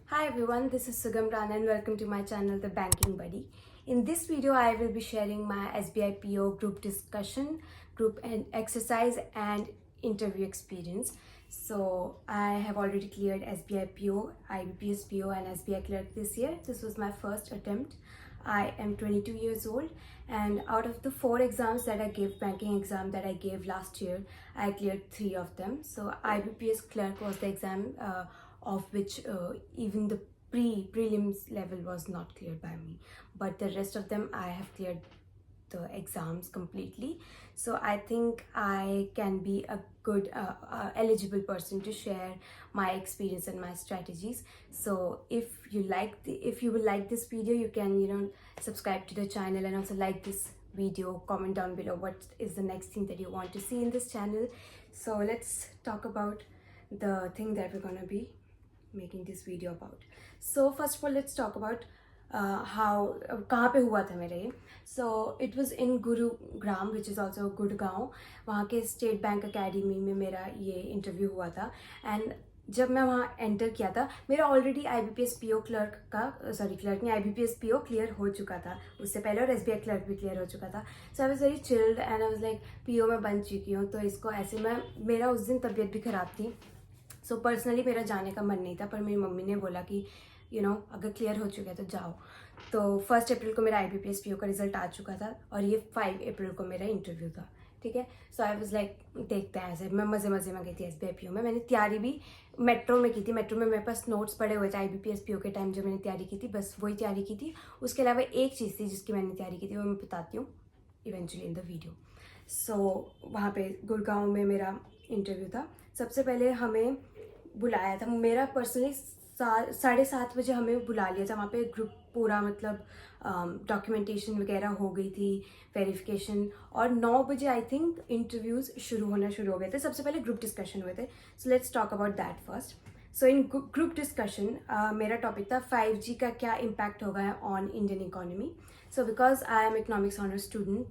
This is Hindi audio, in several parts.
Hi everyone, this is Sugam Rana and welcome to my channel The Banking Buddy. In this video, I will be sharing my SBI PO group discussion, group and exercise and interview experience. So I have already cleared SBI PO, IBPS PO and SBI Clerk this year. This was my first attempt. I am 22 years old and out of the 4 exams that I gave, banking exam that I gave last year, I cleared 3 of them. So IBPS Clerk was the exam of which even the prelims level was not cleared by me, but the rest of them I have cleared the exams completely. So I think I can be a good eligible person to share my experience and my strategies. So if you will like this video, you can subscribe to the channel and also like this video, comment down below what is the next thing that you want to see in this channel. So let's talk about the thing that we're gonna be making this video about. So first of all, let's talk about how कहाँ पे हुआ था मेरा ये. So it was in Gurugram, which is also Gurgaon. वहाँ के स्टेट बैंक अकेडमी में मेरा ये इंटरव्यू हुआ था. एंड जब मैं वहाँ एंटर किया था, मेरा ऑलरेडी IBPS PO क्लर्क का क्लर्क नहीं, IBPS PO क्लियर हो चुका था उससे पहले, और SBI क्लर्क भी क्लियर हो चुका था. So I was very chilled and I was like PO में बन चुकी हूँ, तो इसको ऐसे मेरा उस दिन तबीयत भी ख़राब थी. सो पर्सनली मेरा जाने का मन नहीं था, पर मेरी मम्मी ने बोला कि अगर क्लियर हो चुका है तो जाओ. तो 1 अप्रैल को मेरा IBPS PO का रिजल्ट आ चुका था और ये 5 अप्रैल को मेरा इंटरव्यू था. ठीक है. सो आई वाज लाइक देखते हैं ऐसे. मैं मज़े में गई थी SBI PO में. मैंने तैयारी भी मेट्रो में की थी. मेट्रो में मेरे पास नोट्स पड़े हुए थे IBPS PO के टाइम जो मैंने तैयारी की थी, बस वही तैयारी की थी. उसके अलावा एक चीज़ थी जिसकी मैंने तैयारी की थी, वो मैं बताती हूँ इवेंचुअली इन द वीडियो. सो वहाँ पे गुड़गांव में मेरा इंटरव्यू था. सबसे पहले हमें बुलाया था, मेरा पर्सनली 7:30 बजे हमें बुला लिया था. वहाँ पे ग्रुप पूरा डॉक्यूमेंटेशन वगैरह हो गई थी, वेरिफिकेशन, और 9 बजे आई थिंक इंटरव्यूज़ शुरू हो गए थे. सबसे पहले ग्रुप डिस्कशन हुए थे. So let's talk about that first. So in group discussion मेरा टॉपिक था 5G का क्या इम्पैक्ट होगा on Indian economy. So because I am economics honour student,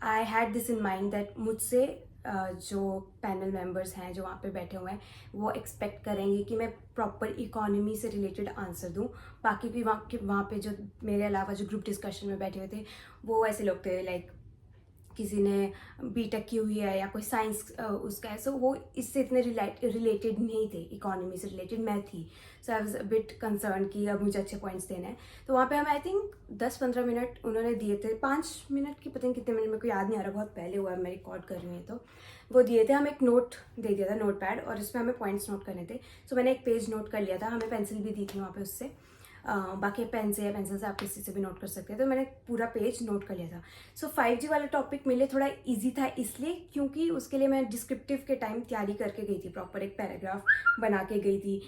I had this in mind that मुझसे जो पैनल मेंबर्स हैं जो वहाँ पे बैठे हुए हैं, वो एक्सपेक्ट करेंगे कि मैं प्रॉपर इकोनॉमी से रिलेटेड आंसर दूँ. बाकी भी वहाँ पे जो मेरे अलावा जो ग्रुप डिस्कशन में बैठे हुए थे, वो ऐसे लोग थे लाइक किसी ने बीटेक की हुई है या कोई साइंस उसका है. सो वो इससे इतने रिलेटेड नहीं थे, इकोनॉमी से रिलेटेड मैं थी. So I was a bit concern कि अब मुझे अच्छे पॉइंट्स देने हैं. तो वहाँ पे हमें आई थिंक 10-15 मिनट उन्होंने दिए थे. 5 मिनट की पता नहीं कितने मिनट, मेरे को याद नहीं आ रहा, बहुत पहले हुआ है, मैं रिकॉर्ड कर रही हूँ. तो वो दिए थे, हमें एक नोट दे दिया था, नोट पैड, और उसमें हमें पॉइंट्स नोट करने थे. सो मैंने एक पेज नोट कर लिया था. हमें पेंसिल भी दी थी वहाँ पे उससे. बाकी पेन से या पेंसिल से आप किसी से भी नोट कर सकते हैं. तो मैंने पूरा पेज नोट कर लिया था. सो 5G वाला टॉपिक मेरे लिए थोड़ा इजी था, इसलिए क्योंकि उसके लिए मैं डिस्क्रिप्टिव के टाइम तैयारी करके गई थी, प्रॉपर एक पैराग्राफ बना के गई थी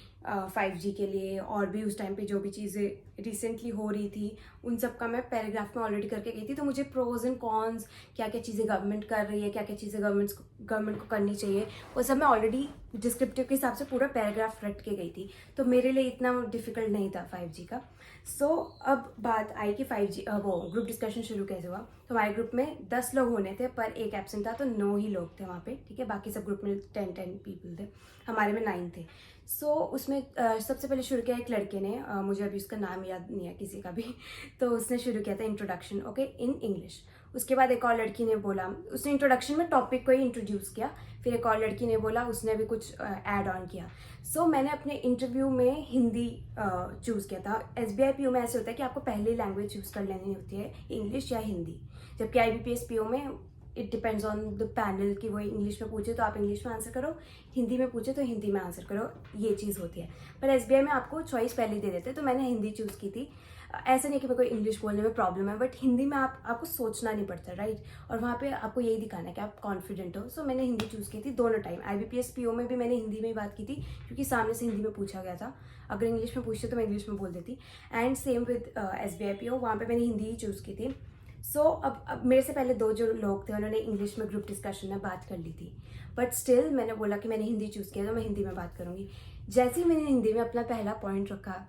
5G के लिए. और भी उस टाइम पे जो भी चीज़ें रिसेंटली हो रही थी उन सब का मैं पैराग्राफ में ऑलरेडी करके गई थी. तो मुझे प्रोज एंड कॉन्स, क्या क्या चीज़ें गवर्नमेंट कर रही है, क्या क्या चीज़ें गवर्नमेंट को करनी चाहिए, वो सब मैं ऑलरेडी डिस्क्रिप्टिव के हिसाब से पूरा पैराग्राफ रट के गई थी. तो मेरे लिए इतना डिफिकल्ट नहीं था 5G का. सो अब बात आई कि 5G वो ग्रुप डिस्कशन शुरू कैसे हुआ. तो हमारे ग्रुप में 10 लोग होने थे, पर एक एब्सेंट था, तो 9 ही लोग थे वहाँ पे. ठीक है. बाकी सब ग्रुप में 10 पीपल थे, हमारे में 9 थे. सो उसमें सबसे पहले शुरू किया एक लड़के ने, मुझे अभी उसका नाम याद नहीं है किसी का भी. तो उसने शुरू किया था इंट्रोडक्शन, ओके, इन इंग्लिश. उसके बाद एक और लड़की ने बोला, उसने इंट्रोडक्शन में टॉपिक को ही इंट्रोड्यूस किया. फिर एक और लड़की ने बोला, उसने भी कुछ ऐड ऑन किया. सो मैंने अपने इंटरव्यू में हिंदी चूज़ किया था. SBI PO में ऐसे होता है कि आपको पहले लैंग्वेज चूज़ कर लेनी होती है, इंग्लिश या हिंदी. जबकि IBPS PO में it depends on the panel कि वो इंग्लिश में पूछे तो आप इंग्लिश में आंसर करो, हिंदी में पूछे तो हिंदी में आंसर करो, ये चीज़ होती है. पर SBI में आपको चॉइस पहले दे देते, तो मैंने हिंदी चूज़ की थी. ऐसा नहीं कि मेरे को इंग्लिश बोलने में प्रॉब्लम है, बट हिंदी में आपको सोचना नहीं पड़ता, राइट. और वहाँ पे आपको यही दिखाना है कि आप कॉन्फिडेंट हो. सो मैंने हिंदी चूज़ की थी दोनों टाइम. IBPS PO में भी मैंने हिंदी में ही बात की थी, क्योंकि सामने से हिंदी में पूछा गया था. अगर इंग्लिश में पूछते तो मैं इंग्लिश में बोल देती. And same with SBI PO, वहाँ पर मैंने हिंदी ही चूज़ की थी. सो अब मेरे से पहले 2 जो लोग थे उन्होंने इंग्लिश में ग्रुप डिस्कशन में बात कर ली थी, बट स्टिल मैंने बोला कि मैंने हिंदी चूज़ किया तो मैं हिंदी में बात करूँगी. जैसे ही मैंने हिंदी में अपना पहला पॉइंट रखा,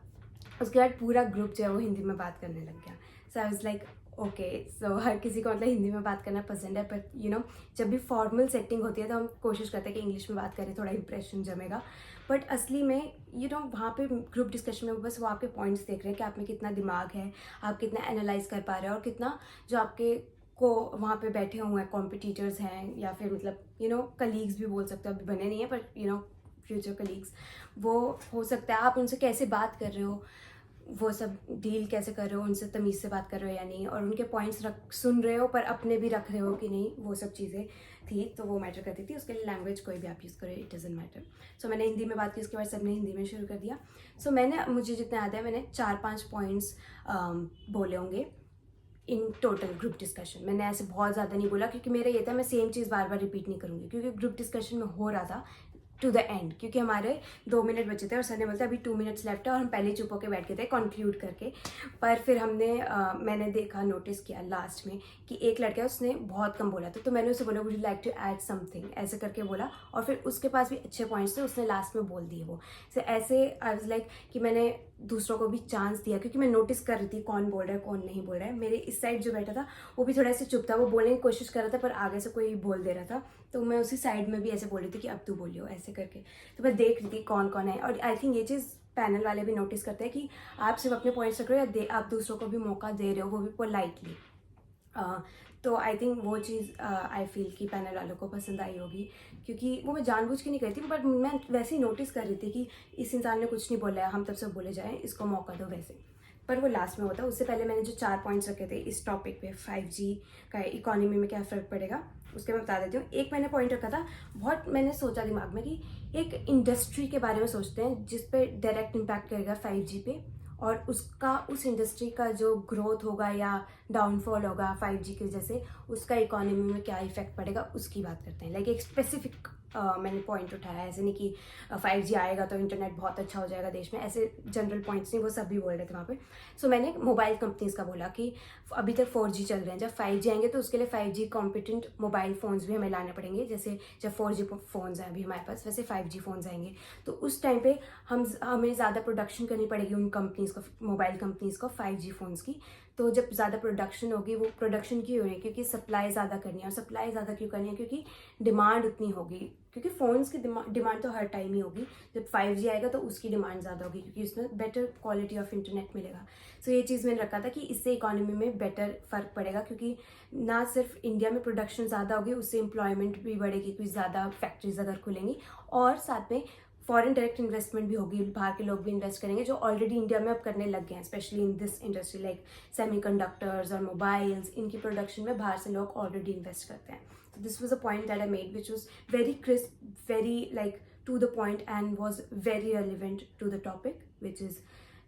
उसके बाद पूरा ग्रुप जो है वो हिंदी में बात करने लग गया. So I was like okay so हर किसी को मतलब हिंदी में बात करना पसंद है, बट जब भी फॉर्मल सेटिंग होती है तो हम कोशिश करते हैं कि इंग्लिश में बात करें, थोड़ा इंप्रेशन जमेगा। बट असली में वहाँ पे ग्रुप डिस्कशन में बस वो आपके पॉइंट्स देख रहे हैं कि आप में कितना दिमाग है, आप कितना एनालाइज कर पा रहे हैं, और कितना जो आपके को वहाँ पे बैठे हुए हैं कॉम्पिटिटर्स हैं, या फिर मतलब कलीग्स भी बोल सकते हो, अभी बने नहीं है पर फ्यूचर कलीग्स, वो हो सकता है आप उनसे कैसे बात कर रहे हो, वो सब डील कैसे कर रहे हो, उनसे तमीज़ से बात कर रहे हो या नहीं, और उनके पॉइंट्स सुन रहे हो पर अपने भी रख रहे हो कि नहीं, वो सब चीज़ें थी। तो वो मैटर करती थी। उसके लिए लैंग्वेज कोई भी आप यूज़ करो, इट डजंट मैटर। सो मैंने हिंदी में बात की, उसके बाद सबने हिंदी में शुरू कर दिया। सो मुझे जितना याद है मैंने 4-5 पॉइंट्स बोले होंगे इन टोटल ग्रुप डिस्कशन। मैंने ऐसे बहुत ज़्यादा नहीं बोला, क्योंकि मेरा ये था मैं सेम चीज़ बार बार रिपीट नहीं करूँगी, क्योंकि ग्रुप डिस्कशन में हो रहा था टू द एंड, क्योंकि हमारे 2 मिनट बचे थे और सर ने बोला अभी 2 मिनट्स लेफ्ट है, और हम पहले चुप होकर बैठ गए थे कंक्लूड करके। पर फिर मैंने देखा, नोटिस किया लास्ट में कि एक लड़का है, उसने बहुत कम बोला था, तो मैंने उसे बोला would you like to add something, ऐसे करके बोला, और फिर उसके पास भी अच्छे पॉइंट्स थे, उसने लास्ट में बोल दिए वो। सो ऐसे आई वाज लाइक कि मैंने दूसरों को भी चांस दिया, क्योंकि मैं नोटिस कर रही थी कौन बोल रहा है कौन नहीं बोल रहा है। मेरे इस साइड जो बैठा था वो भी थोड़ा ऐसे चुप था, वो बोलने की कोशिश कर रहा था पर आगे से कोई बोल दे रहा था, तो मैं उसी साइड में भी ऐसे बोल रही थी कि अब तू बोलियो, ऐसे करके। तो मैं देख रही थी कौन कौन है, और आई थिंक ये चीज़ पैनल वाले भी नोटिस करते हैं कि आप सिर्फ अपने पॉइंट्स रख रहे हो या आप दूसरों को भी मौका दे रहे हो, वो भी पोलाइटली। तो आई थिंक वो चीज़ आई फील कि पैनल वालों को पसंद आई होगी, क्योंकि वो मैं जानबूझ के नहीं करती, बट मैं वैसे ही नोटिस कर रही थी कि इस इंसान ने कुछ नहीं बोला है, हम तब सब बोले जाएँ, इसको मौका दो वैसे। पर वो लास्ट में होता। उससे पहले मैंने जो 4 पॉइंट्स रखे थे इस टॉपिक पे, 5G का इकोनॉमी में क्या फ़र्क पड़ेगा, उसके मैं बता देती हूँ। एक मैंने पॉइंट रखा था, बहुत मैंने सोचा दिमाग में कि एक इंडस्ट्री के बारे में सोचते हैं जिस पे डायरेक्ट इम्पैक्ट करेगा 5G पे, और उस इंडस्ट्री का जो ग्रोथ होगा या डाउनफॉल होगा 5G की वजह से, उसका इकोनॉमी में क्या इफेक्ट पड़ेगा, उसकी बात करते हैं। लाइक एक स्पेसिफिक मैंने पॉइंट उठाया, ऐसे नहीं कि 5G आएगा तो इंटरनेट बहुत अच्छा हो जाएगा देश में, ऐसे जनरल पॉइंट्स नहीं, वो सब भी बोल रहे थे वहाँ पे। सो मैंने मोबाइल कंपनीज का बोला कि अभी तक 4G चल रहे हैं, जब 5G आएंगे तो उसके लिए 5G कॉम्पिटेंट मोबाइल फ़ोन्स भी हमें लाने पड़ेंगे। जैसे जब 4G फ़ोन्स हैं अभी हमारे पास, वैसे 5G फ़ोन्स आएंगे, तो उस टाइम पे हमें ज़्यादा प्रोडक्शन करनी पड़ेगी उन कंपनीज़ को, मोबाइल कंपनीज़ को 5G फ़ोन्स की। तो जब ज़्यादा प्रोडक्शन होगी, वो प्रोडक्शन क्यों हो रही है, क्योंकि सप्लाई ज़्यादा करनी है, और सप्लाई ज़्यादा क्यों करनी है, क्योंकि डिमांड उतनी होगी, क्योंकि फ़ोन्स की डिमांड तो हर टाइम ही होगी। जब 5G आएगा तो उसकी डिमांड ज़्यादा होगी, क्योंकि उसमें बेटर क्वालिटी ऑफ इंटरनेट मिलेगा। सो ये चीज़ मैंने रखा था कि इससे इकोनॉमी में बेटर फ़र्क पड़ेगा, क्योंकि ना सिर्फ इंडिया में प्रोडक्शन ज़्यादा होगी, उससे एम्प्लॉयमेंट भी बढ़ेगी, कुछ ज़्यादा फैक्ट्रीज अगर खुलेंगी, और साथ में फॉरेन डायरेक्ट इन्वेस्टमेंट भी होगी, बाहर के लोग भी इन्वेस्ट करेंगे जो ऑलरेडी इंडिया में अब करने लग गए हैं, specially in this industry like semiconductors और मोबाइल्स, इनकी प्रोडक्शन में बाहर से लोग ऑलरेडी इन्वेस्ट करते हैं। So this was a point that I made, which was very crisp, very like to the point, and was very relevant to the topic, which is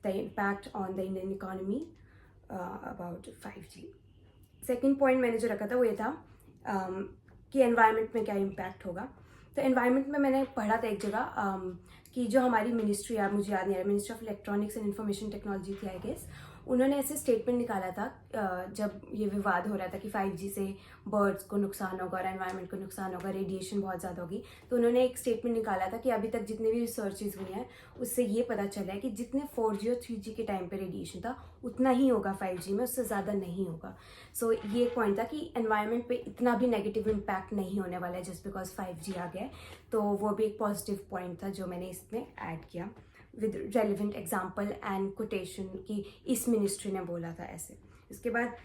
the impact on the Indian economy about 5G. Second point मैंने जो रखा था वो ये था कि एनवायरनमेंट में क्या इम्पैक्ट होगा। तो एनवायरनमेंट में मैंने पढ़ा था एक जगह कि जो हमारी मिनिस्ट्री है, मुझे याद नहीं आ रहा, ministry of electronics and information technology थी आई गेस, उन्होंने ऐसे स्टेटमेंट निकाला था जब ये विवाद हो रहा था कि 5G से बर्ड्स को नुकसान होगा और एनवायरनमेंट को नुकसान होगा, रेडिएशन बहुत ज़्यादा होगी। तो उन्होंने एक स्टेटमेंट निकाला था कि अभी तक जितने भी रिसर्चेज हुई हैं उससे ये पता चला है कि जितने 4G और 3G के टाइम पे रेडिएशन था उतना ही होगा 5G में, उससे ज़्यादा नहीं होगा। सो ये एक पॉइंट था कि एनवायरनमेंट पे इतना भी नेगेटिव इम्पैक्ट नहीं होने वाला है जस्ट बिकॉज 5G आ गया है। तो वो भी एक पॉजिटिव पॉइंट था जो मैंने इसमें ऐड किया with relevant example and quotation कि इस मिनिस्ट्री ने बोला था ऐसे। इसके बाद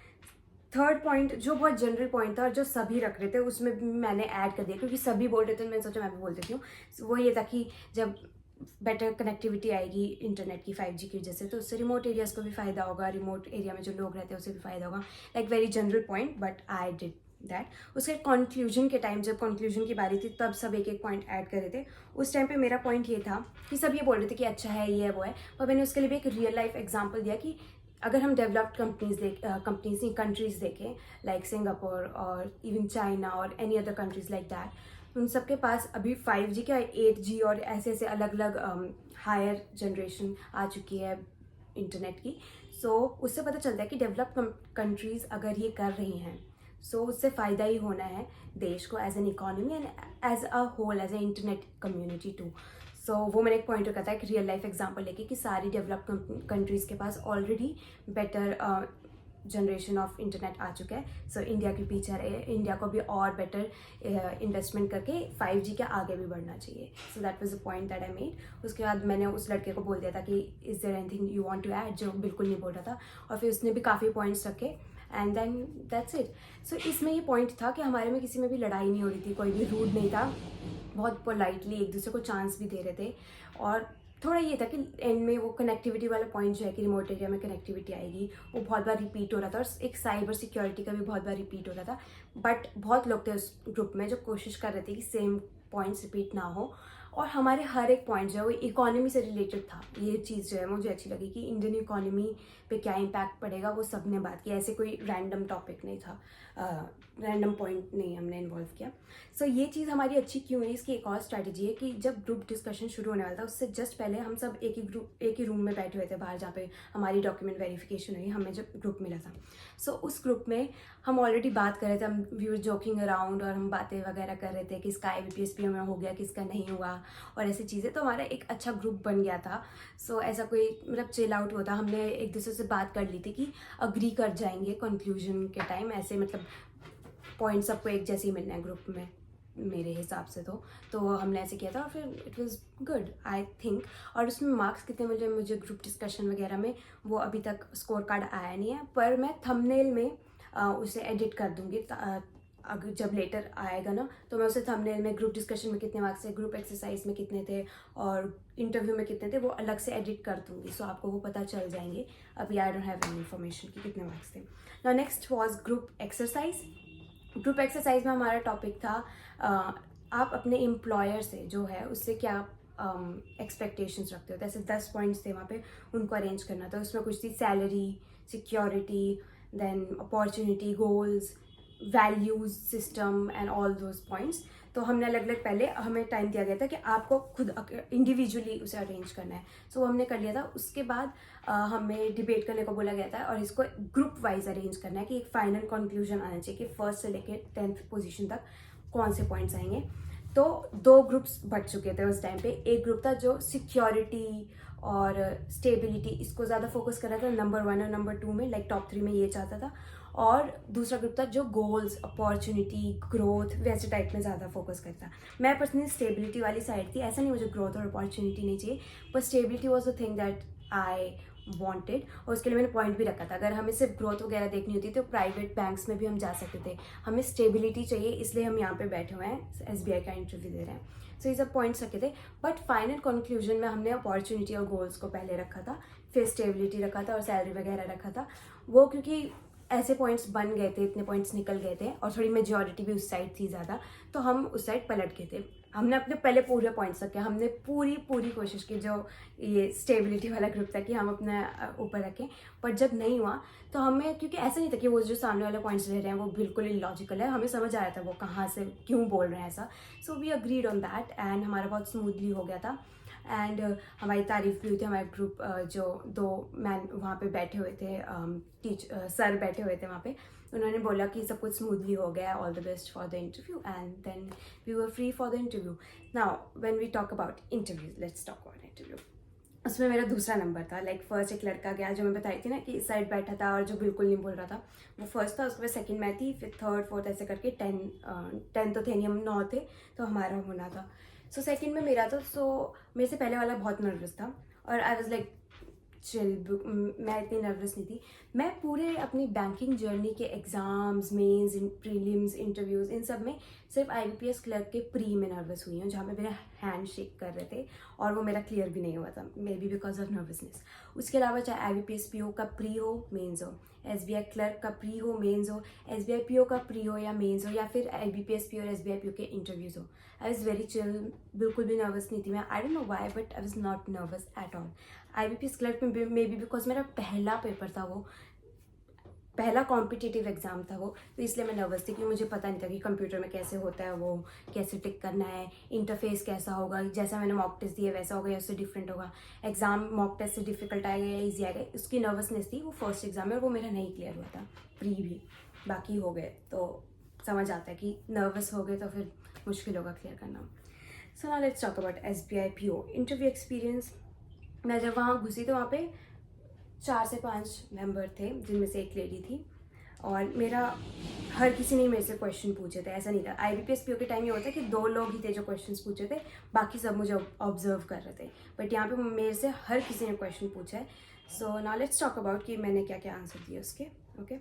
थर्ड पॉइंट जो बहुत जनरल पॉइंट था और जो सभी रख रहे थे, उसमें भी मैंने ऐड कर दिया क्योंकि सभी बोल रहे थे, मैंने सोचा मैं भी बोल देती हूँ। वो ये था कि जब बेटर कनेक्टिविटी आएगी इंटरनेट की 5G की वजह से, तो उससे रिमोट एरियाज़ को भी फ़ायदा होगा, रिमोट एरिया में जो लोग रहते हैं उसे भी फ़ायदा होगा। Like very general point, but I did that. उसके कंक्लूजन के टाइम, जब कंक्लूजन की बारी थी, तब सब एक एक पॉइंट ऐड कर रहे थे। उस टाइम पे मेरा पॉइंट ये था कि सब ये बोल रहे थे कि अच्छा है, ये है, वो है, पर मैंने उसके लिए भी एक रियल लाइफ एग्जांपल दिया कि अगर हम डेवलप्ड कंट्रीज़ देखें लाइक सिंगापुर और इवन चाइना और any other countries like that, उन सब के पास अभी 5G क्या 8G और ऐसे ऐसे अलग अलग हायर जनरेशन आ चुकी है इंटरनेट की। सो उससे पता चलता है कि डेवलप्ड कंट्रीज़ अगर ये कर रही हैं, सो उससे फ़ायदा ही होना है देश को as an economy and as a whole, as a internet community too. So वो मैंने एक पॉइंट रखा था एक रियल लाइफ एग्जांपल लेके कि सारी डेवलप्ड कंट्रीज़ के पास already better generation of internet आ चुका है, सो इंडिया के पीछे है, इंडिया को भी और बेटर इन्वेस्टमेंट करके 5G के आगे भी बढ़ना चाहिए. So that was the point that I made. उसके बाद मैंने उस लड़के को बोल दिया था कि is there anything you want to add, जो बिल्कुल नहीं बोल रहा था, और फिर उसने भी काफ़ी पॉइंट्स रखे एंड देन दैट्स इट. सो इसमें ये पॉइंट था कि हमारे में किसी में भी लड़ाई नहीं हो रही थी, कोई भी रूड नहीं था, बहुत पोलाइटली एक दूसरे को चांस भी दे रहे थे. और थोड़ा ये था कि एंड में वो कनेक्टिविटी वाला पॉइंट जो है कि रिमोट एरिया में कनेक्टिविटी आएगी, वो बहुत बार रिपीट हो रहा था, और एक साइबर सिक्योरिटी का भी बहुत बार रिपीट हो रहा था. बट बहुत लोग थे उस ग्रुप में जो कोशिश कर रहे थे कि सेम पॉइंट्स रिपीट ना हो, और हमारे हर एक पॉइंट जो है वो इकोनॉमी से रिलेटेड था. ये चीज़ जो है मुझे अच्छी लगी कि इंडियन इकोनॉमी पे क्या इम्पैक्ट पड़ेगा वो सब ने बात की. ऐसे कोई रैंडम टॉपिक नहीं था, रैंडम पॉइंट नहीं हमने इन्वॉल्व किया. सो ये चीज़ हमारी अच्छी क्यों है, इसकी एक और स्ट्रैटेजी है कि जब ग्रुप डिस्कशन शुरू होने वाला था उससे जस्ट पहले हम सब एक ही रूम में बैठे हुए थे बाहर, जहाँ पे हमारी डॉक्यूमेंट वेरिफिकेशन हुई, हमें जब ग्रुप मिला था. सो उस ग्रुप में हम ऑलरेडी बात कर रहे थे, हम वी वर जोकिंग अराउंड, और हम बातें वगैरह कर रहे थे कि इसका IBPS में हो गया, किसका नहीं हुआ, और ऐसी चीज़ें. तो हमारा एक अच्छा ग्रुप बन गया था. सो ऐसा कोई मतलब चिल आउट होता, हमने एक दूसरे से बात कर ली थी कि अग्री कर जाएंगे कंक्लूजन के टाइम, ऐसे मतलब पॉइंट सबको एक जैसे ही मिलना है ग्रुप में मेरे हिसाब से. तो हमने ऐसे किया था, और फिर it was good I think. और उसमें मार्क्स कितने मिले मुझे ग्रुप डिस्कशन वगैरह में, वो अभी तक स्कोर कार्ड आया नहीं है, पर मैं थंबनेल में उसे एडिट कर दूंगी. अगर जब लेटर आएगा ना तो मैं उसे थंबनेल में ग्रुप डिस्कशन में कितने मार्क्स थे, ग्रुप एक्सरसाइज में कितने थे, और इंटरव्यू में कितने थे, वो अलग से एडिट कर दूंगी. सो आपको वो पता चल जाएंगे. अभी I don't have any information कि कितने मार्क्स थे. Now next was group exercise. Group exercise में हमारा टॉपिक था आप अपने एम्प्लॉयर से जो है उससे क्या एक्सपेक्टेशंस रखते हो. ऐसे 10 पॉइंट्स थे वहाँ पे, उनको अरेंज करना था. उसमें कुछ थी salary, security, then opportunity, goals, values system and all those points. तो हमने अलग अलग, पहले हमें टाइम दिया गया था कि आपको खुद इंडिविजुअली उसे अरेंज करना है. सो वो हमने कर लिया था. उसके बाद हमें डिबेट करने को बोला गया था, और इसको ग्रुप वाइज अरेंज करना है कि एक फाइनल कंक्लूजन आना चाहिए कि फर्स्ट से लेकर 10th पोजीशन तक कौन से पॉइंट्स आएंगे. तो 2 ग्रुप्स बट चुके थे उस टाइम पे. एक ग्रुप था जो सिक्योरिटी और स्टेबिलिटी इसको ज़्यादा फोकस कर रहा था, नंबर 1 और नंबर 2 में, लाइक टॉप 3 में ये चाहता था. और दूसरा ग्रुप था जो गोल्स, अपॉर्चुनिटी, ग्रोथ वैसे टाइप में ज़्यादा फोकस करता. मैं पर्सनली स्टेबिलिटी वाली साइड थी. ऐसा नहीं मुझे ग्रोथ और अपॉर्चुनिटी नहीं चाहिए, पर stability was the thing that I wanted. और उसके लिए मैंने पॉइंट भी रखा था, अगर हमें सिर्फ ग्रोथ वगैरह देखनी होती तो प्राइवेट बैंक्स में भी हम जा सकते थे. हमें स्टेबिलिटी चाहिए, इसलिए हम यहाँ पे बैठे हुए हैं, SBI का इंटरव्यू दे रहे हैं. सो ये सब पॉइंट्स रखे थे. बट फाइनल कंक्लूजन में हमने अपॉर्चुनिटी और गोल्स को पहले रखा था, फिर स्टेबिलिटी रखा था, और सैलरी वगैरह रखा था. वो क्योंकि ऐसे पॉइंट्स बन गए थे, इतने पॉइंट्स निकल गए थे, और थोड़ी मेजॉरिटी भी उस साइड थी ज़्यादा, तो हम उस साइड पलट गए थे. हमने अपने पहले पूरे पॉइंट्स रखे, हमने पूरी कोशिश की जो ये स्टेबिलिटी वाला ग्रुप था कि हम अपने ऊपर रखें. पर जब नहीं हुआ तो हमें, क्योंकि ऐसा नहीं था कि वो जो सामने वाले पॉइंट्स ले रहे हैं वो बिल्कुल इलॉजिकल है, हमें समझ आ रहा था वो कहाँ से क्यों बोल रहे हैं ऐसा. So we agreed on that and हमारा बहुत स्मूथली हो गया था. एंड हमारी तारीफ भी हुई थी. हमारे ग्रुप जो 2 मैन वहाँ पे बैठे हुए थे, सर बैठे हुए थे वहाँ पे, उन्होंने बोला कि सब कुछ स्मूथली हो गया, all the best for the interview, and then we were free for the interview. Now when we talk about interview, let's talk about interview. उसमें मेरा दूसरा नंबर था. लाइक फर्स्ट एक लड़का गया जो मैं बताई थी ना कि इस साइड बैठा था और जो बिल्कुल नहीं बोल रहा था, वो फर्स्ट था. उसके बाद सेकंड मैं थी, फिर थर्ड फोर्थ ऐसे करके 10 तो थे नहीं, हम 9 थे, तो हमारा होना था. सो सेकंड में मेरा था. सो मेरे से पहले वाला बहुत नर्वस था, और आई वाज लाइक चिल. मैं इतनी नर्वस नहीं थी. मैं पूरे अपनी बैंकिंग जर्नी के एग्ज़ाम्स, मेंस, प्रीलिम्स, इंटरव्यूज़, इन सब में सिर्फ IBPS क्लर्क के प्री में नर्वस हुई हूँ, जहाँ पे मेरा हैंड शेक कर रहे थे, और वो मेरा क्लियर भी नहीं हुआ था, may be because of nervousness. उसके अलावा चाहे IBPS PO का प्री हो, मेंस हो, SBI क्लर्क का प्री हो, मेंस हो, SBI PO का प्री हो या मेंस हो, या फिर IBPS PO और SBI PO के इंटरव्यूज़ हो, आई वॉज वेरी चिल. बिल्कुल भी नर्वस नहीं थी मैं. I don't know why, but I was not nervous at all. IBPS clerk में मे बी बिकॉज मेरा पहला पेपर था, वो पहला कॉम्पिटिटिव एग्जाम था वो, तो इसलिए मैं नर्वस थी कि मुझे पता नहीं था कि कंप्यूटर में कैसे होता है, वो कैसे टिक करना है, इंटरफेस कैसा होगा, जैसा मैंने मॉक टेस्ट दिया वैसा होगा या उससे डिफरेंट होगा, एग्जाम मॉक टेस्ट से डिफिकल्ट आएगा या ईजी आएगा, उसकी नर्वसनेस थी. वो फर्स्ट एग्जाम है और वो मेरा नहीं क्लियर हुआ था. प्री भी बाकी हो गए, तो समझ आता है कि नर्वस हो गए तो फिर मुश्किल होगा क्लियर करना. So now let's talk about SBI PO interview experience. मैं जब वहाँ घुसी तो वहाँ पे 4 से 5 मेंबर थे जिनमें से एक लेडी थी, और मेरा हर किसी ने मेरे से क्वेश्चन पूछे थे। ऐसा नहीं था, IBPS PO के टाइम ये होता है कि 2 लोग ही थे जो क्वेश्चंस पूछे थे, बाकी सब मुझे ऑब्जर्व कर रहे थे, बट यहाँ पे मेरे से हर किसी ने क्वेश्चन पूछा है। So now let's talk about कि मैंने क्या क्या आंसर दिए उसके। ओके,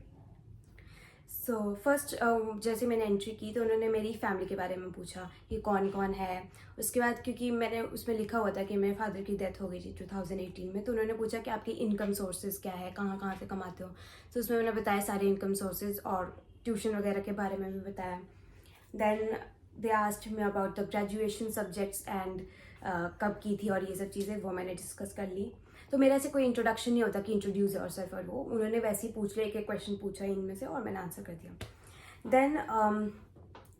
सो फर्स्ट जैसे मैंने एंट्री की तो उन्होंने मेरी फैमिली के बारे में पूछा कि कौन कौन है। उसके बाद क्योंकि मैंने उसमें लिखा हुआ था कि मेरे फादर की डेथ हो गई थी 2018 में, तो उन्होंने पूछा कि आपकी इनकम सोर्सेज क्या है, कहाँ कहाँ से कमाते हो। तो उसमें मैंने बताया सारे इनकम सोर्सेज, और ट्यूशन वगैरह के बारे में भी बताया। Then they asked me about the graduation subjects and कब की थी और ये सब चीज़ें, वो मैंने डिस्कस कर ली। तो मेरा ऐसे कोई इंट्रोडक्शन नहीं होता कि इंट्रोड्यूस योरसेल्फ, और वो उन्होंने वैसे ही पूछ लिया, एक एक क्वेश्चन पूछा इनमें से और मैंने आंसर कर दिया। देन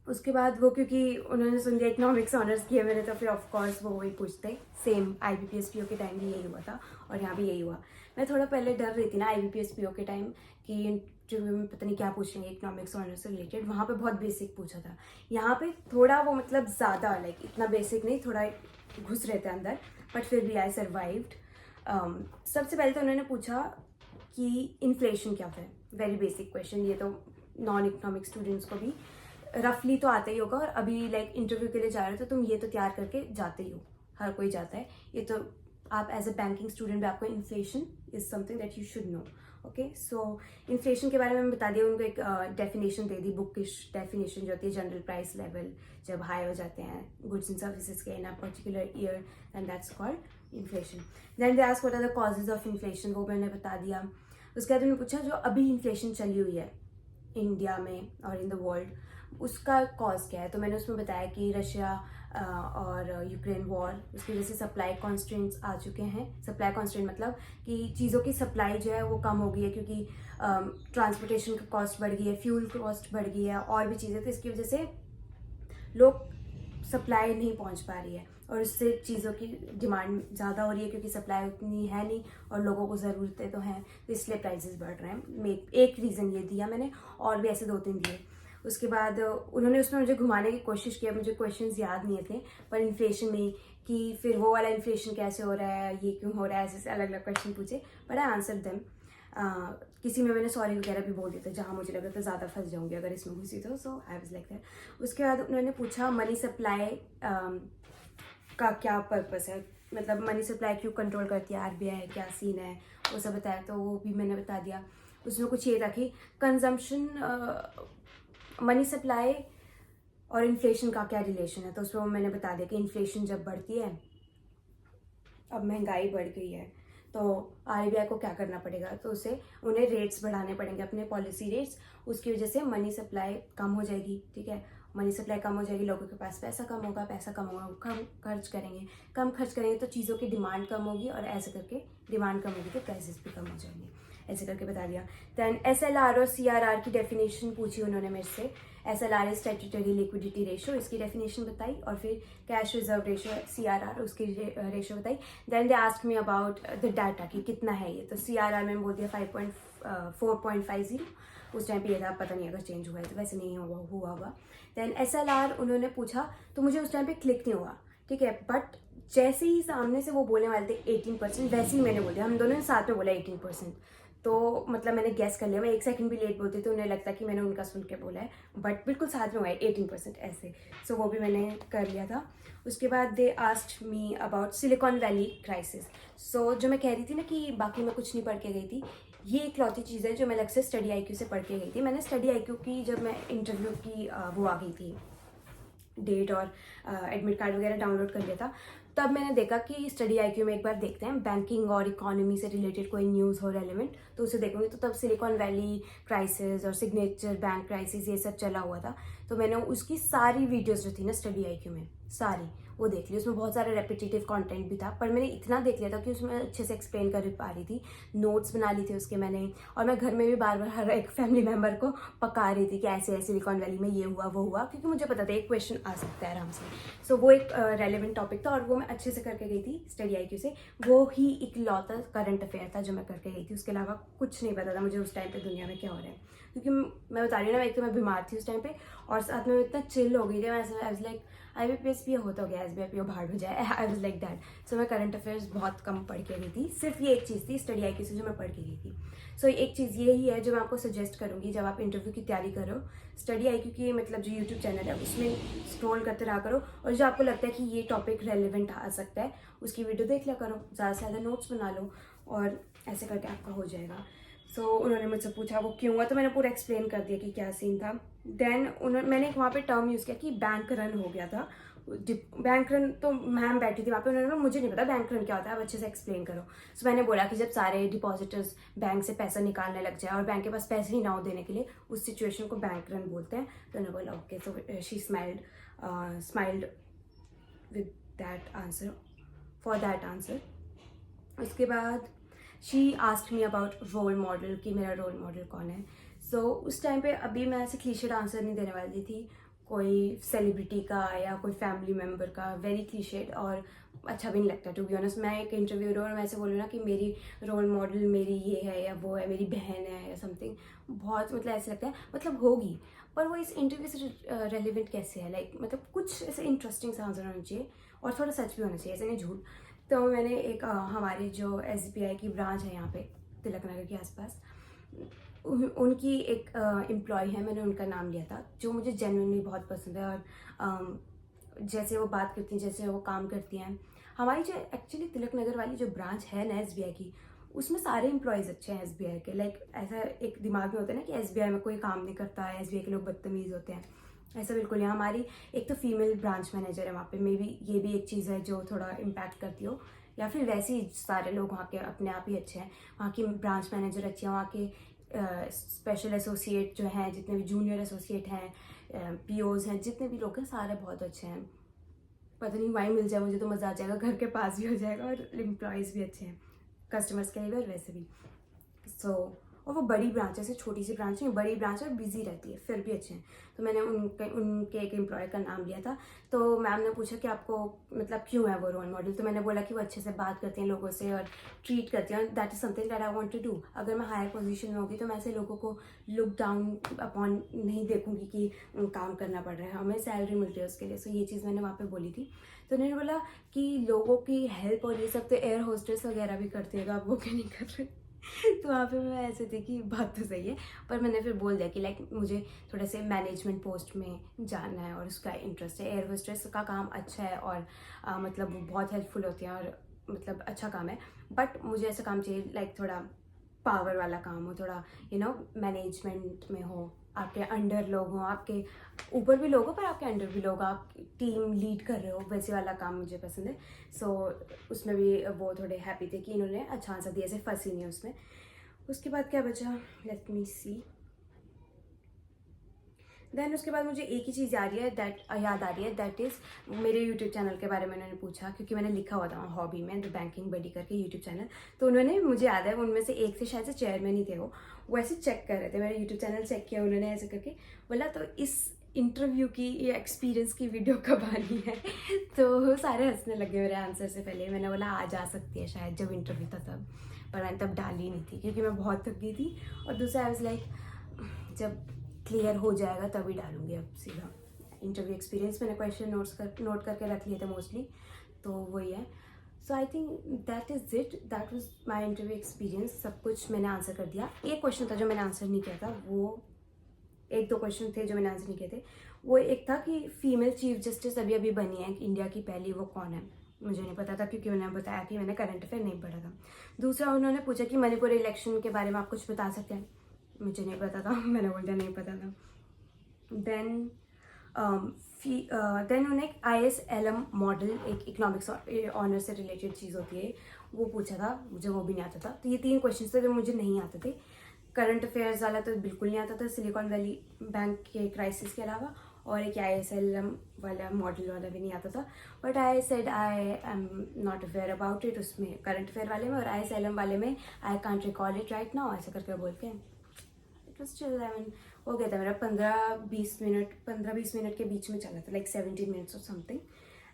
उसके बाद वो, क्योंकि उन्होंने सुन लिया इकोनॉमिक्स ऑनर्स किया मैंने, तो फिर ऑफकोर्स वो वही पूछते। सेम IBPS PO के टाइम भी यही हुआ था और यहाँ भी यही हुआ। मैं थोड़ा पहले डर रही थी ना IBPS PO के टाइम कि इंटरव्यू में पता नहीं क्या पूछेंगे इकोनॉमिक्स ऑनर्स से रिलेटेड। वहाँ पे बहुत बेसिक पूछा था, यहाँ पे थोड़ा वो मतलब ज़्यादा लाइक इतना बेसिक नहीं, थोड़ा घुस रहे थे अंदर, बट फिर भी आई सर्वाइव्ड। सबसे पहले तो उन्होंने पूछा कि इन्फ्लेशन क्या होता है, वेरी बेसिक क्वेश्चन, ये तो नॉन इकोनॉमिक स्टूडेंट्स को भी रफली तो आता ही होगा, और अभी लाइक इंटरव्यू के लिए जा रहे हो तो तुम ये तो तैयार करके जाते ही हो, हर कोई जाता है ये तो। आप एज अ बैंकिंग स्टूडेंट भी आपको inflation is something that you should know. Okay, so inflation के बारे में बता दिया उनको, एक डेफिनेशन दे दी, बुकिश डेफिनेशन जो होती है, जनरल प्राइस लेवल जब हाई हो जाते हैं गुड्स एंड सर्विसेज के in a particular year, and that's called inflation. Then they asked what are the causes of inflation, वो मैंने बता दिया। उसके बाद उन्होंने पूछा जो अभी इन्फ्लेशन चली हुई है इंडिया में और इन द वर्ल्ड, उसका कॉज क्या है। तो मैंने उसमें बताया कि रशिया और यूक्रेन वॉर, उसकी वजह से सप्लाई कॉन्स्ट्रेंट्स आ चुके हैं। सप्लाई कॉन्स्ट्रेंट मतलब कि चीज़ों की सप्लाई जो है वो कम हो गई है, क्योंकि ट्रांसपोर्टेशन की कॉस्ट बढ़ गई है, फ्यूल कॉस्ट बढ़ गई है, और भी चीज़ें, तो इसकी वजह से लोग सप्लाई नहीं पहुंच पा रही है, और उससे चीज़ों की डिमांड ज़्यादा हो रही है, क्योंकि सप्लाई उतनी है नहीं और लोगों को ज़रूरतें तो हैं, तो इसलिए प्राइसेस बढ़ रहे हैं। एक रीज़न ये दिया मैंने, और भी ऐसे 2-3 दिए। उसके बाद उन्होंने उसमें मुझे घुमाने की कोशिश किया, मुझे क्वेश्चंस याद नहीं थे, पर इन्फ्लेशन में कि फिर वो वाला इन्फ्लेशन कैसे हो रहा है, ये क्यों हो रहा है, ऐसे अलग अलग क्वेश्चन पूछे, बट आई आंसर देम। किसी में मैंने सॉरी वगैरह भी बोल दिया था जहाँ मुझे लगा था ज़्यादा फंस जाऊंगी अगर इसमें घुसी तो, सो आई वाज लाइक दैट। उसके बाद उन्होंने पूछा मनी सप्लाई का क्या पर्पस है, मतलब मनी सप्लाई क्यों कंट्रोल करती है RBI, क्या सीन है, वो सब बताया, तो वो भी मैंने बता दिया। उसमें कुछ ये था कि कंजम्पशन, मनी सप्लाई और इन्फ्लेशन का क्या रिलेशन है, तो उसमें मैंने बता दिया कि इन्फ्लेशन जब बढ़ती है, अब महंगाई बढ़ गई है, तो RBI को क्या करना पड़ेगा, तो उसे उन्हें रेट्स बढ़ाने पड़ेंगे, अपने पॉलिसी रेट्स, उसकी वजह से मनी सप्लाई कम हो जाएगी। ठीक है, मनी सप्लाई कम हो जाएगी, लोगों के पास पैसा कम होगा, पैसा कम होगा, कम खर्च करेंगे, कम खर्च करेंगे तो चीज़ों की डिमांड कम होगी, और ऐसे करके डिमांड कम होगी तो प्राइसेस भी कम हो जाएंगे, ऐसे करके बता दिया। दैन SLR और CRR की डेफिनेशन पूछी उन्होंने मेरे से। SLR is statutory liquidity ratio, इसकी डेफिनेशन बताई, और फिर कैश रिजर्व रेशो CRR, उसकी रेशो बताई। Then they asked me about the data कि कितना है ये, तो CRR में बोल दिया 4.50, उस टाइम पे ये था, पता नहीं अगर चेंज हुआ है तो, वैसे नहीं हुआ होगा। देन SLR उन्होंने पूछा, तो मुझे उस टाइम पे क्लिक नहीं हुआ, ठीक है, बट जैसे ही सामने से वो बोलने वाले थे 18%, वैसे ही मैंने बोल दिया, हम दोनों ने साथ में बोला 18%, तो मतलब मैंने गेस कर लिया। मैं 1 सेकंड भी लेट बोलती तो उन्हें लगता कि मैंने उनका सुन के बोला है, बट बिल्कुल साथ में हुआ है 18% ऐसे, सो वो भी मैंने कर लिया था। उसके बाद they asked me about Silicon Valley crisis. So जो मैं कह रही थी ना कि बाकी मैं कुछ नहीं पढ़ के गई थी, ये एक लौती चीज़ है जो मैं अलग से स्टडी IQ से पढ़ के गई थी। मैंने स्टडी IQ की, जब मैं इंटरव्यू की वो आ गई थी डेट और एडमिट कार्ड वगैरह डाउनलोड कर लिया था, तब मैंने देखा कि स्टडी IQ में एक बार देखते हैं बैंकिंग और इकोनॉमी से रिलेटेड कोई न्यूज़ हो रेलेवेंट, तो उसे देखूंगी। तो तब सिलिकॉन वैली क्राइसिस और सिग्नेचर बैंक क्राइसिस ये सब चला हुआ था, तो मैंने उसकी सारी वीडियोस जो थी ना स्टडी IQ में, सारी वो देख ली। उसमें बहुत सारा रेपिटेटिव कंटेंट भी था, पर मैंने इतना देख लिया था कि उसमें अच्छे से एक्सप्लेन कर पा रही थी, नोट्स बना ली थी उसके मैंने, और मैं घर में भी बार बार हर एक फैमिली मेम्बर को पका रही थी कि ऐसे ऐसे सिलिकॉन वैली में ये हुआ वो हुआ, क्योंकि मुझे पता था एक क्वेश्चन आ सकता है आराम से। सो वो एक रेलिवेंट टॉपिक था, और वो मैं अच्छे से करके गई थी स्टडी IQ से। वो ही एक लौता करंट अफेयर था जो मैं करके गई थी, उसके अलावा कुछ नहीं पता था मुझे उस टाइम पे दुनिया में क्या हो रहा है, क्योंकि मैं बता रही हूँ ना, एक तो मैं बीमार थी उस टाइम पे, और साथ में इतना चिल हो गई थी, मैं लाइक IBPS भी हो तो गया SBI PO बाहर हो जाए, आई वाज लाइक दैट. सो मैं करंट अफेयर्स बहुत कम पढ़ के गई थी. सिर्फ ये एक चीज़ थी स्टडी IQ से जो मैं पढ़ के गई थी. सो एक चीज़ ये ही है जो मैं आपको सजेस्ट करूँगी जब आप इंटरव्यू की तैयारी करो. स्टडी IQ की मतलब जो यूट्यूब चैनल है उसमें स्क्रॉल करते रहा करो, और जो आपको लगता है कि ये टॉपिक रेलिवेंट आ सकता है उसकी वीडियो देख लिया करो, ज़्यादा से ज़्यादा नोट्स बना लो, और ऐसे करके आपका हो जाएगा. सो उन्होंने मुझसे पूछा वो क्यों हुआ, तो मैंने पूरा एक्सप्लेन कर दिया कि क्या सीन था. देन मैंने एक वहाँ पे टर्म यूज़ किया कि बैंक रन हो गया था. बैंक रन तो मैम बैठी थी वहाँ पे, उन्होंने बोला मुझे नहीं पता बैंक रन क्या होता है, आप अच्छे से एक्सप्लेन करो. सो मैंने बोला कि जब सारे डिपॉजिटर्स बैंक से पैसा निकालने लग जाए और बैंक के पास पैसे ही ना हो देने के लिए, उस सिचुएशन को बैंक रन बोलते हैं. तो उन्होंने बोला okay. So she smiled with that answer, for that answer. उसके बाद she asked me about role model, कि मेरा रोल मॉडल कौन है. सो उस टाइम पे अभी मैं ऐसे क्लीशेड आंसर नहीं देने वाली थी, कोई सेलिब्रिटी का या कोई फैमिली मेम्बर का, वेरी क्लीशेड, और अच्छा भी नहीं लगता टू बी ऑनेस्ट. मैं एक इंटरव्यूअर हूँ और मैं ऐसे बोलूँ ना कि मेरी रोल मॉडल मेरी ये है या वो है, मेरी बहन है या समथिंग, बहुत मतलब ऐसे लगता है, मतलब होगी पर वो इस इंटरव्यू से रेलिवेंट कैसे है. लाइक मतलब कुछ ऐसे इंटरेस्टिंग सा आंसर होना चाहिए और थोड़ा सच भी होना चाहिए, ऐसे नहीं झूठ. तो मैंने एक हमारी जो SBI की ब्रांच है यहाँ पे तिलक नगर के आसपास, उनकी एक एम्प्लॉय है, मैंने उनका नाम लिया था, जो मुझे जेन्युइनली बहुत पसंद है. और जैसे वो बात करती हैं, जैसे वो काम करती हैं. हमारी जो एक्चुअली तिलक नगर वाली जो ब्रांच है ना SBI की, उसमें सारे एम्प्लॉयज़ अच्छे हैं SBI के. लाइक ऐसा एक दिमाग में होता है ना कि SBI में कोई काम नहीं करता है, SBI के लोग बदतमीज़ होते हैं. ऐसा बिल्कुल नहीं. हमारी एक तो फीमेल ब्रांच मैनेजर है वहाँ पे, मे बी ये भी एक चीज़ है जो थोड़ा इम्पैक्ट करती हो, या फिर वैसे ही सारे लोग वहाँ के अपने आप ही अच्छे हैं. वहाँ की ब्रांच मैनेजर अच्छी है, वहाँ के स्पेशल एसोसिएट जो हैं, जितने भी जूनियर एसोसिएट हैं, POs हैं, जितने भी लोग हैं सारे बहुत अच्छे हैं. पता नहीं वहीं मिल जाए मुझे तो मज़ा आ जाएगा, घर के पास भी हो जाएगा, और एम्प्लॉयज़ भी अच्छे हैं कस्टमर्स के लिए भी और वैसे भी. सो और वो बड़ी ब्रांच है, ऐसे छोटी सी ब्रांच नहीं, बड़ी ब्रांच है और बिजी रहती है, फिर भी अच्छे हैं. तो मैंने उनके एक एम्प्लॉय का नाम लिया था. तो मैम ने पूछा कि आपको मतलब क्यों है वो रोल मॉडल. तो मैंने बोला कि वो अच्छे से बात करती हैं लोगों से और ट्रीट करती हैं, that is something that I want to do. अगर मैं हायर पोजीशन में होगी तो मैं ऐसे लोगों को लुक डाउन अपॉन नहीं देखूंगी कि काम करना पड़ रहा है, हमें सैलरी मिल रही है उसके लिए. सो ये चीज़ मैंने वहाँ पर बोली थी. तो उन्होंने बोला कि लोगों की हेल्प और ये सब तो एयर होस्टेस वगैरह भी करती है, आप वो क्यों नहीं कर रहे. तो वहाँ पे मैं ऐसे थी कि बात तो सही है, पर मैंने फिर बोल दिया कि लाइक मुझे थोड़ा से मैनेजमेंट पोस्ट में जाना है और उसका इंटरेस्ट है. एयर होस्टेस का काम अच्छा है और मतलब वो बहुत हेल्पफुल होती हैं और मतलब अच्छा काम है, बट मुझे ऐसा काम चाहिए लाइक थोड़ा पावर वाला काम हो, थोड़ा मैनेजमेंट में हो, आपके अंडर लोग हों, आपके ऊपर भी लोग हो पर आपके अंडर भी लोग, आप टीम लीड कर रहे हो, वैसे वाला काम मुझे पसंद है. सो उसमें भी वो थोड़े हैप्पी थे कि इन्होंने अच्छा आंसर दिया, ऐसे फंसी नहीं उसमें. उसके बाद क्या बचा, लेट मी सी. देन उसके बाद मुझे एक ही चीज़ याद आ रही है, दैट इज़ मेरे यूट्यूब चैनल के बारे में उन्होंने पूछा, क्योंकि मैंने लिखा हुआ था हॉबी में द बैंकिंग बडी करके यूट्यूब चैनल. तो उन्होंने, मुझे याद है उनमें से एक से शायद से चेयरमैन ही थे, वो ऐसे चेक कर रहे थे मेरा यूट्यूब चैनल, चेक किया उन्होंने ऐसे करके, बोला तो इस इंटरव्यू की ये एक्सपीरियंस की वीडियो कब आनी है. तो सारे हंसने लगे मेरे आंसर से पहले. मैंने बोला आज आ सकती है शायद, जब इंटरव्यू था तब, पर मैंने तब डाली नहीं थी क्योंकि मैं बहुत थक गई थी. और दूसरा आई वाज लाइक जब क्लियर हो जाएगा तभी डालूंगी अब सीधा. इंटरव्यू एक्सपीरियंस मैंने क्वेश्चन नोट करके रख लिए थे मोस्टली, तो वही है. So I think that is it, that was my interview experience. सब कुछ मैंने आंसर कर दिया. एक क्वेश्चन था जो मैंने आंसर नहीं किया था, वो एक दो क्वेश्चन थे जो मैंने आंसर नहीं किए थे. वो एक था कि फीमेल चीफ जस्टिस अभी अभी बनी है इंडिया की पहली, वो कौन है. मुझे नहीं पता था क्योंकि उन्होंने बताया कि मैंने करंट अफेयर नहीं पढ़ा था. दूसरा उन्होंने पूछा कि मणिपुर इलेक्शन के बारे में आप कुछ बता सकते हैं. मुझे नहीं पता था, मैंने बोल दिया नहीं पता था. देन उन्हें एक ISLM मॉडल, एक इकोनॉमिक्स ऑनर से रिलेटेड चीज़ होती है, वो पूछा था. मुझे वो भी नहीं आता था. तो ये 3 क्वेश्चन थे जो मुझे नहीं आते थे. करंट अफेयर्स वाला तो बिल्कुल नहीं आता था, सिलिकॉन वैली बैंक के क्राइसिस के अलावा, और एक ISLM वाला मॉडल वाला भी नहीं आता था. But I said I am not aware about it, उसमें करंट अफेयर वाले में, और ISLM वाले में I can't recall it right now, ऐसा करके बोल के इट वॉज चिल. हो गया था मेरा 15-20 मिनट के बीच में चला था, लाइक 17 मिनट्स और something,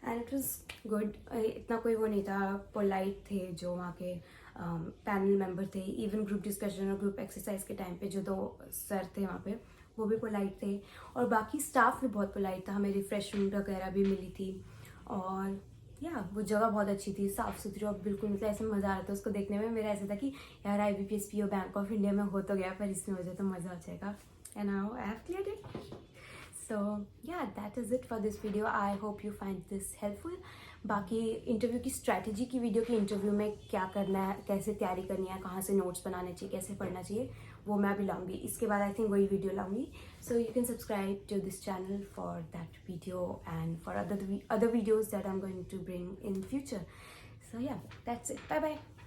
and it was good. इतना कोई वो नहीं था, पोलाइट थे जो वहाँ के पैनल मेंबर थे. इवन ग्रुप डिस्कशन और ग्रुप एक्सरसाइज के टाइम पे जो 2 सर थे वहाँ पे, वो भी पोलाइट थे, और बाकी स्टाफ भी बहुत पोलाइट था. हमें रिफ्रेशमेंट वगैरह भी मिली थी, और या वो जगह बहुत अच्छी थी, साफ़ सुथरी और बिल्कुल मतलब ऐसे मज़ा आ रहा था उसको देखने में। मेरा ऐसा था कि यार IBPS PO bank of India में हो तो गया, पर इसमें हो जाए तो मज़ा आ जाएगा। And now I have cleared it. So yeah, that is it for this video. I hope you find this helpful. बाकी इंटरव्यू की स्ट्रैटेजी की वीडियो की इंटरव्यू में क्या करना है, कैसे तैयारी करनी है, कहाँ से नोट्स बनाने चाहिए, कैसे पढ़ना चाहिए, वो मैं अभी लाऊंगी। इसके बाद आई थिंक वही वीडियो लाऊंगी। So you can subscribe to this channel for that video and for other videos that I'm going to bring in future. So yeah, that's it. Bye bye.